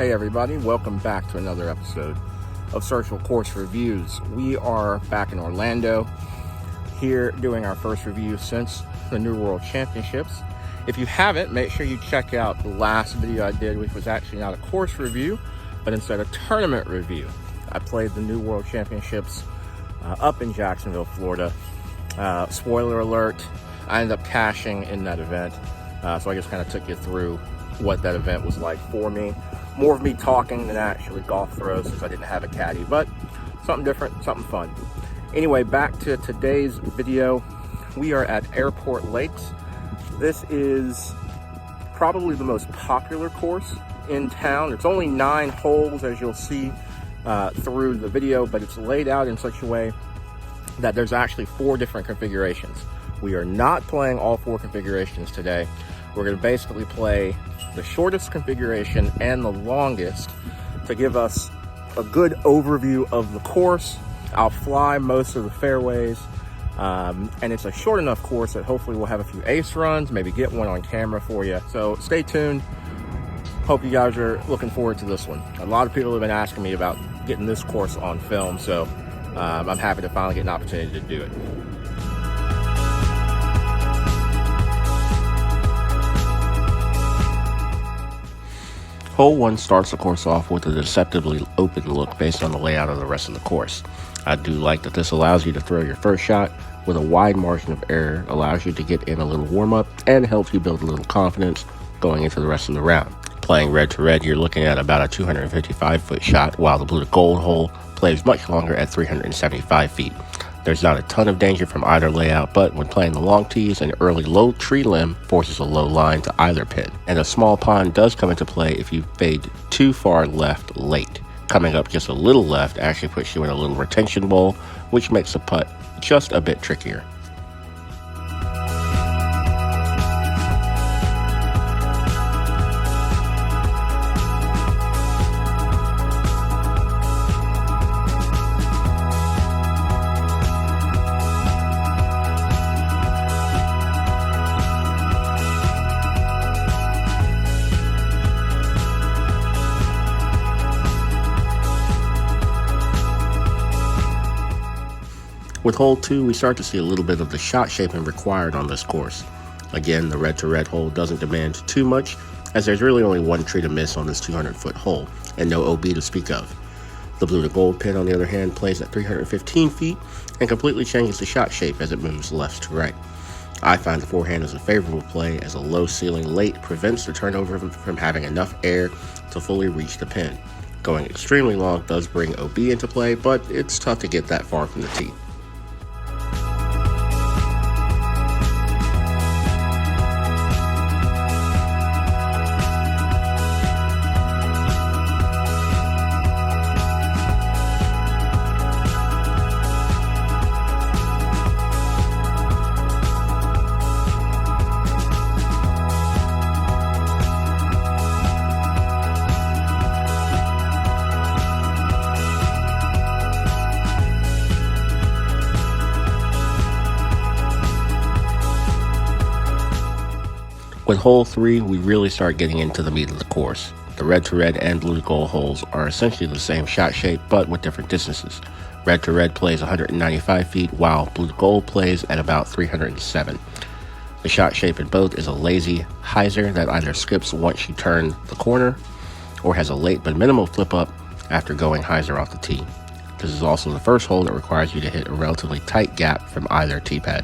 Hey everybody, welcome back to another episode of Social Course Reviews. We are back in Orlando here doing our first review since the New World Championships. If you haven't, make sure you check out the last video I did, which was actually not a course review, but instead a tournament review. I played the New World Championships up in Jacksonville, Florida. Spoiler alert, I ended up cashing in that event. So I just kind of took you through what that event was like for me. More of me talking than actually golf throws since I didn't have a caddy, but something different, something fun. Anyway, back to today's video. We are at Airport Lakes. This is probably the most popular course in town. It's only 9 holes, as you'll see through the video, but it's laid out in such a way that there's actually 4 different configurations. We are not playing all 4 configurations today. We're going to basically play the shortest configuration and the longest to give us a good overview of the course. I'll fly most of the fairways, and it's a short enough course that hopefully we'll have a few ace runs, maybe get one on camera for you. So stay tuned. Hope you guys are looking forward to this one. A lot of people have been asking me about getting this course on film, so I'm happy to finally get an opportunity to do it. Hole 1 starts the course off with a deceptively open look based on the layout of the rest of the course. I do like that this allows you to throw your first shot with a wide margin of error, allows you to get in a little warm-up, and helps you build a little confidence going into the rest of the round. Playing red to red, you're looking at about a 255-foot shot, while the blue to gold hole plays much longer at 375 feet. There's not a ton of danger from either layout, but when playing the long tees, an early low tree limb forces a low line to either pin. And a small pond does come into play if you fade too far left late. Coming up just a little left actually puts you in a little retention bowl, which makes the putt just a bit trickier. With hole 2, we start to see a little bit of the shot shaping required on this course. Again, the red to red hole doesn't demand too much, as there's really only one tree to miss on this 200-foot hole, and no OB to speak of. The blue to gold pin, on the other hand, plays at 315 feet and completely changes the shot shape as it moves left to right. I find the forehand is a favorable play, as a low ceiling late prevents the turnover from having enough air to fully reach the pin. Going extremely long does bring OB into play, but it's tough to get that far from the tee. With hole 3, we really start getting into the meat of the course. The red to red and blue to gold holes are essentially the same shot shape, but with different distances. Red to red plays 195 feet, while blue to gold plays at about 307. The shot shape in both is a lazy hyzer that either skips once you turn the corner, or has a late but minimal flip up after going hyzer off the tee. This is also the first hole that requires you to hit a relatively tight gap from either tee pad.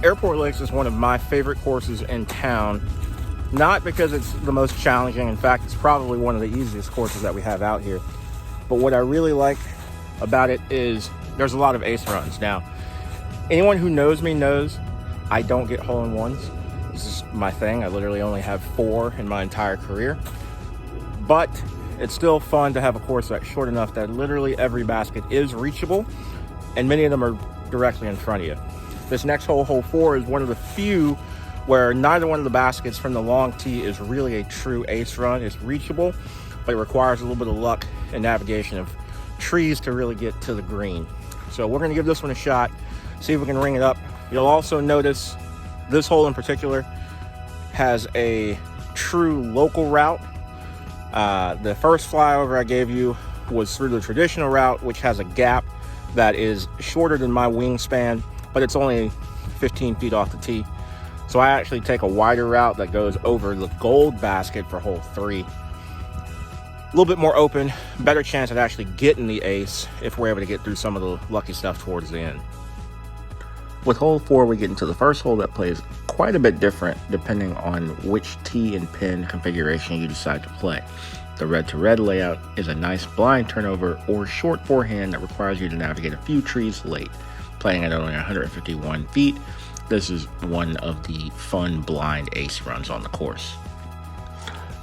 Airport Lakes is one of my favorite courses in town, not because it's the most challenging. In fact, it's probably one of the easiest courses that we have out here. But what I really like about it is there's a lot of ace runs. Now, anyone who knows me knows I don't get hole-in-ones. This is my thing. I literally only have 4 in my entire career. but it's still fun to have a course that's short enough that literally every basket is reachable, and many of them are directly in front of you. This next hole, hole 4, is one of the few where neither one of the baskets from the long tee is really a true ace run. It's reachable, but it requires a little bit of luck and navigation of trees to really get to the green. So we're going to give this one a shot, see if we can ring it up. You'll also notice this hole in particular has a true local route. The first flyover I gave you was through the traditional route, which has a gap that is shorter than my wingspan, but it's only 15 feet off the tee. So I actually take a wider route that goes over the gold basket for hole 3. A little bit more open, better chance at actually getting the ace if we're able to get through some of the lucky stuff towards the end. With hole 4, we get into the first hole that plays quite a bit different depending on which tee and pin configuration you decide to play. The red to red layout is a nice blind turnover or short forehand that requires you to navigate a few trees late. Playing at only 151 feet, this is one of the fun blind ace runs on the course.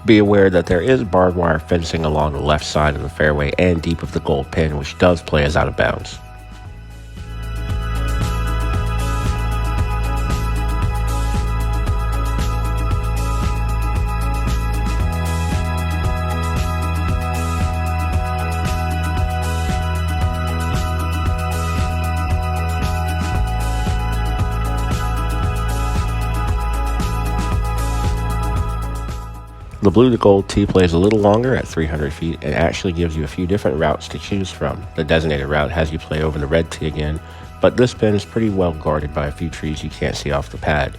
Be aware that there is barbed wire fencing along the left side of the fairway and deep of the gold pin, which does play as out of bounds. The blue to gold tee plays a little longer at 300 feet and actually gives you a few different routes to choose from. The designated route has you play over the red tee again, but this pin is pretty well guarded by a few trees you can't see off the pad.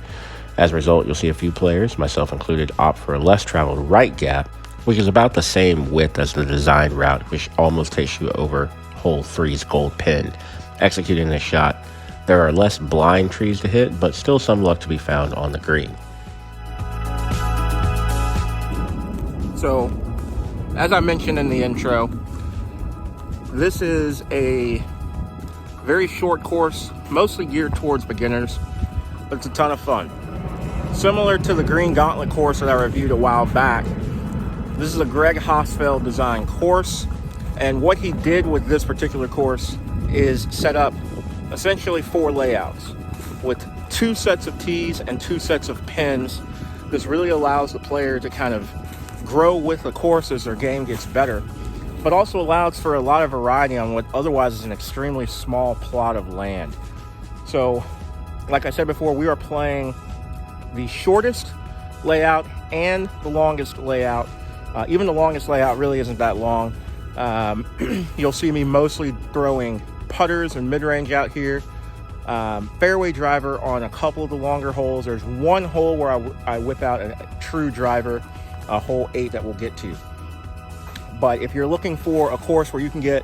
As a result, you'll see a few players, myself included, opt for a less traveled right gap, which is about the same width as the designed route, which almost takes you over hole 3's gold pin. Executing this shot, there are less blind trees to hit, but still some luck to be found on the green. So, as I mentioned in the intro, this is a very short course, mostly geared towards beginners, but it's a ton of fun. Similar to the Green Gauntlet course that I reviewed a while back, this is a Greg Hosfeld designed course, and what he did with this particular course is set up essentially 4 layouts with 2 sets of tees and 2 sets of pins. This really allows the player to kind of grow with the course as their game gets better, but also allows for a lot of variety on what otherwise is an extremely small plot of land. So, like I said before, we are playing the shortest layout and the longest layout. Even the longest layout really isn't that long. You'll see me mostly throwing putters and mid-range out here. Fairway driver on a couple of the longer holes. There's one hole where I whip out a true driver, hole 8 that we'll get to. But if you're looking for a course where you can get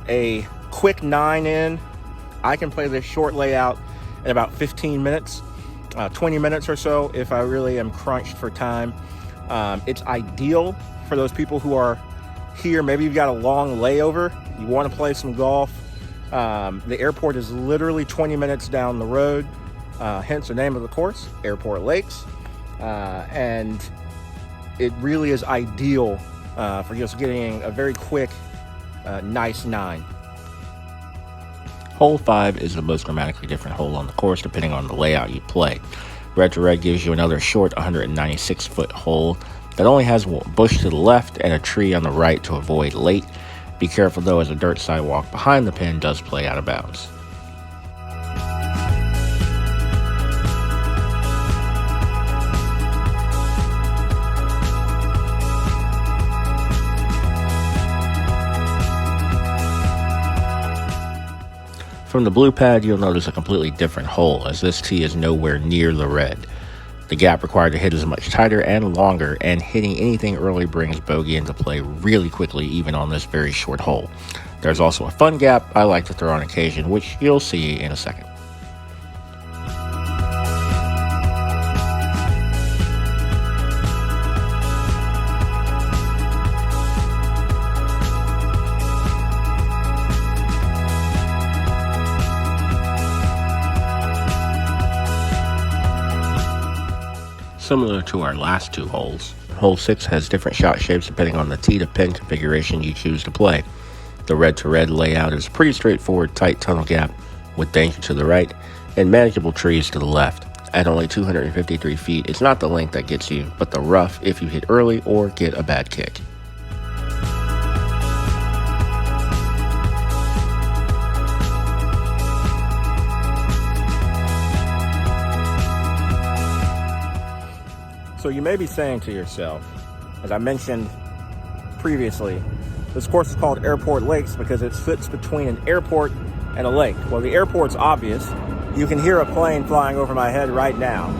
a quick 9 in, I can play this short layout in about 15 minutes, 20 minutes or so if I really am crunched for time. It's ideal for those people who are here. Maybe you've got a long layover, you want to play some golf. The airport is literally 20 minutes down the road, hence the name of the course, Airport Lakes. And it really is ideal for just getting a very quick, nice 9. Hole 5 is the most grammatically different hole on the course depending on the layout you play. Red to red gives you another short 196-foot hole that only has a bush to the left and a tree on the right to avoid late. Be careful though, as a dirt sidewalk behind the pin does play out of bounds. From the blue pad, you'll notice a completely different hole, as this tee is nowhere near the red. The gap required to hit is much tighter and longer, and hitting anything early brings bogey into play really quickly, even on this very short hole. There's also a fun gap I like to throw on occasion, which you'll see in a second. Similar to our last 2 holes, Hole 6 has different shot shapes depending on the tee to pin configuration you choose to play. The red to red layout is a pretty straightforward tight tunnel gap with danger to the right and manageable trees to the left. At only 253 feet, it's not the length that gets you, but the rough if you hit early or get a bad kick. So you may be saying to yourself, as I mentioned previously, this course is called Airport Lakes because it sits between an airport and a lake. Well, the airport's obvious. You can hear a plane flying over my head right now.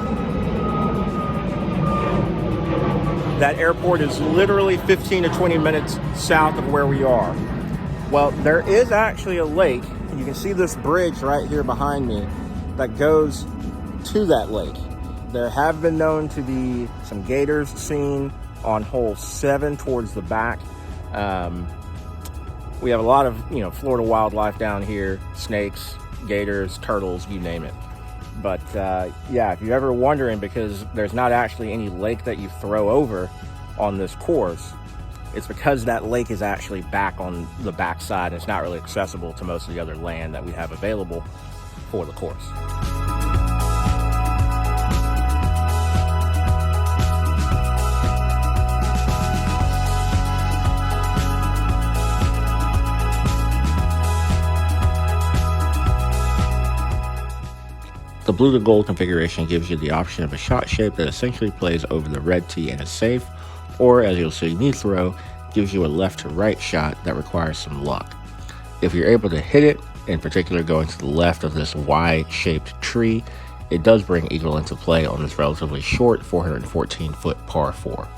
That airport is literally 15 to 20 minutes south of where we are. Well, there is actually a lake, and you can see this bridge right here behind me that goes to that lake. There have been known to be some gators seen on hole 7 towards the back. We have a lot of, Florida wildlife down here, snakes, gators, turtles, you name it. But yeah, if you're ever wondering, because there's not actually any lake that you throw over on this course, it's because that lake is actually back on the backside and it's not really accessible to most of the other land that we have available for the course. The blue to gold configuration gives you the option of a shot shape that essentially plays over the red tee and is safe, or as you'll see me throw, gives you a left to right shot that requires some luck. If you're able to hit it, in particular going to the left of this Y-shaped tree, it does bring eagle into play on this relatively short 414-foot par 4.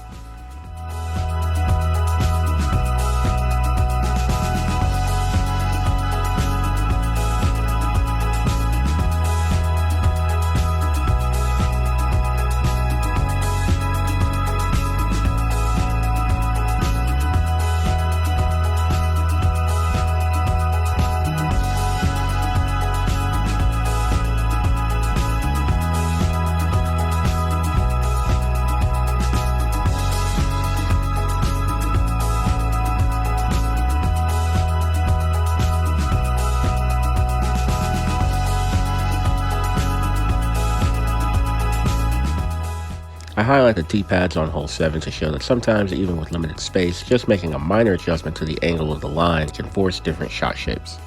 I highlight the tee pads on hole 7 to show that sometimes, even with limited space, just making a minor adjustment to the angle of the line can force different shot shapes.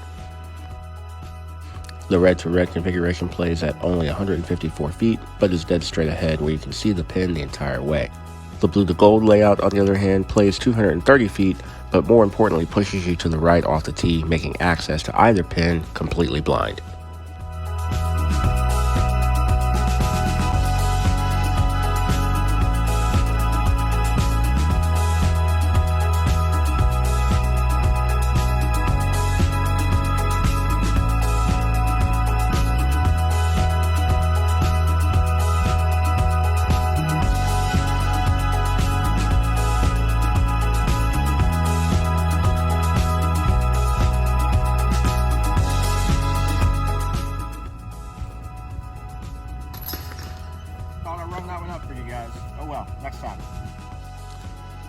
The red to red configuration plays at only 154 feet, but is dead straight ahead where you can see the pin the entire way. The blue to gold layout, on the other hand, plays 230 feet, but more importantly pushes you to the right off the tee, making access to either pin completely blind.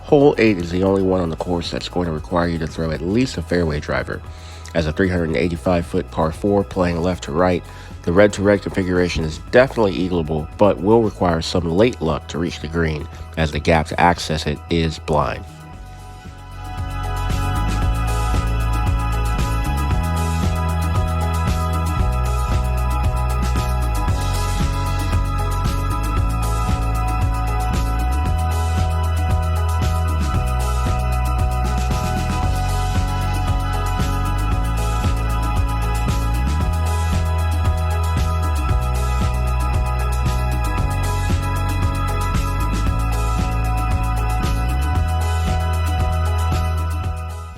Hole 8 is the only one on the course that's going to require you to throw at least a fairway driver. As a 385-foot par 4 playing left to right, the red to red configuration is definitely eagleable, but will require some late luck to reach the green, as the gap to access it is blind.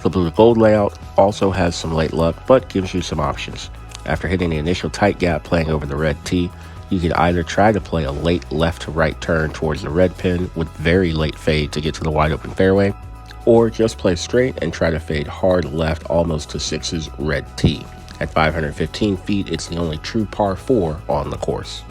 The blue to gold layout also has some late luck, but gives you some options. After hitting the initial tight gap playing over the red tee, you can either try to play a late left to right turn towards the red pin with very late fade to get to the wide open fairway, or just play straight and try to fade hard left almost to 6's red tee. At 515 feet, it's the only true par 4 on the course.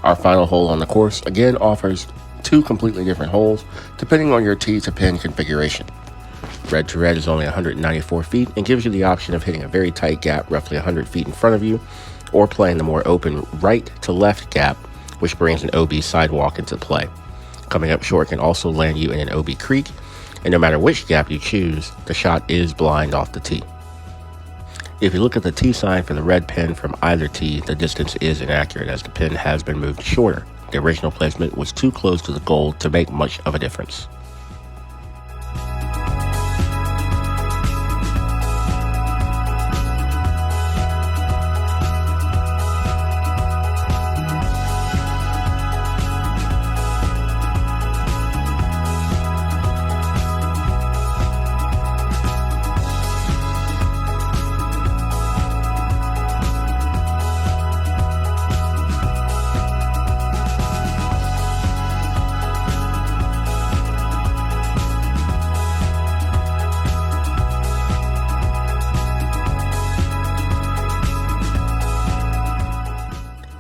Our final hole on the course again offers 2 completely different holes depending on your tee to pin configuration. Red to red is only 194 feet and gives you the option of hitting a very tight gap roughly 100 feet in front of you, or playing the more open right to left gap, which brings an OB sidewalk into play. Coming up short can also land you in an OB creek, and no matter which gap you choose, the shot is blind off the tee. If you look at the tee sign for the red pin from either tee, the distance is inaccurate as the pin has been moved shorter. The original placement was too close to the goal to make much of a difference.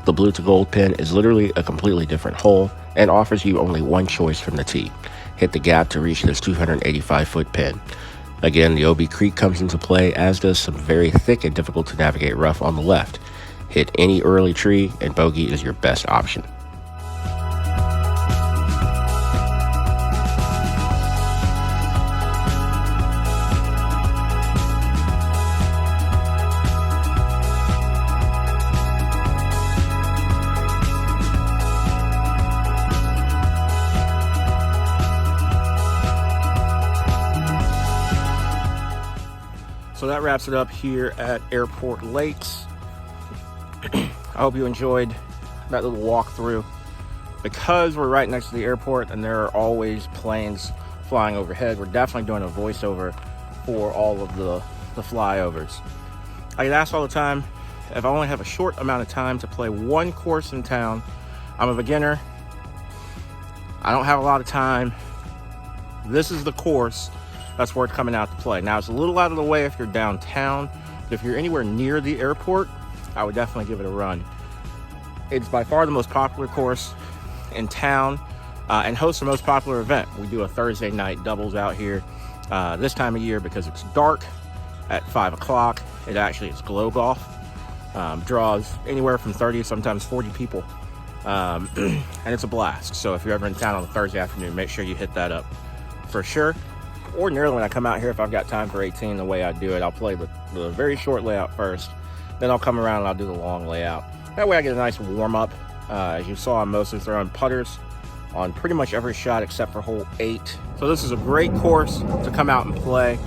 The blue to gold pin is literally a completely different hole and offers you only one choice from the tee. Hit the gap to reach this 285-foot pin. Again, the OB creek comes into play, as does some very thick and difficult to navigate rough on the left. Hit any early tree and bogey is your best option. So that wraps it up here at Airport Lakes. I hope you enjoyed that little walkthrough. Because we're right next to the airport and there are always planes flying overhead, we're definitely doing a voiceover for all of the flyovers. I get asked all the time if I only have a short amount of time to play one course in town. I'm a beginner. I don't have a lot of time. This is the course that's worth coming out to play. Now, it's a little out of the way if you're downtown, but if you're anywhere near the airport, I would definitely give it a run. It's by far the most popular course in town and hosts the most popular event. We do a Thursday night doubles out here this time of year because it's dark at 5 o'clock. It actually is glow golf. Draws anywhere from 30, sometimes 40 people. And it's a blast. So if you're ever in town on a Thursday afternoon, make sure you hit that up for sure. Ordinarily, when I come out here, if I've got time for 18, the way I do it, I'll play the very short layout first. Then I'll come around and I'll do the long layout. That way I get a nice warm-up. As you saw, I'm mostly throwing putters on pretty much every shot except for hole 8. So this is a great course to come out and play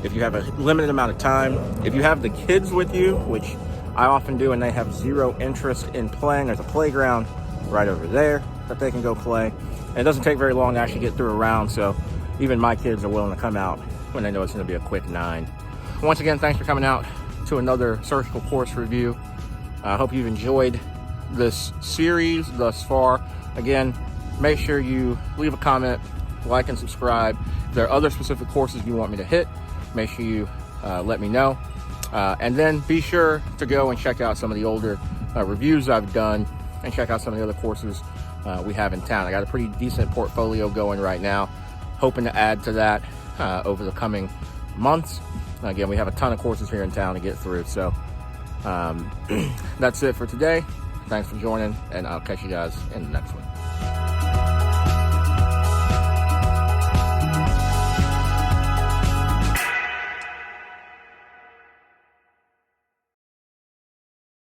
if you have a limited amount of time. If you have the kids with you, which I often do, and they have zero interest in playing, there's a playground right over there that they can go play. And it doesn't take very long to actually get through a round, so even my kids are willing to come out when they know it's going to be a quick 9. Once again, thanks for coming out to another surgical course review. I hope you've enjoyed this series thus far. Again, make sure you leave a comment, like, and subscribe. If there are other specific courses you want me to hit, make sure you let me know. And then be sure to go and check out some of the older reviews I've done and check out some of the other courses we have in town. I got a pretty decent portfolio going right now. Hoping to add to that over the coming months. Again, we have a ton of courses here in town to get through. So that's it for today. Thanks for joining, and I'll catch you guys in the next one.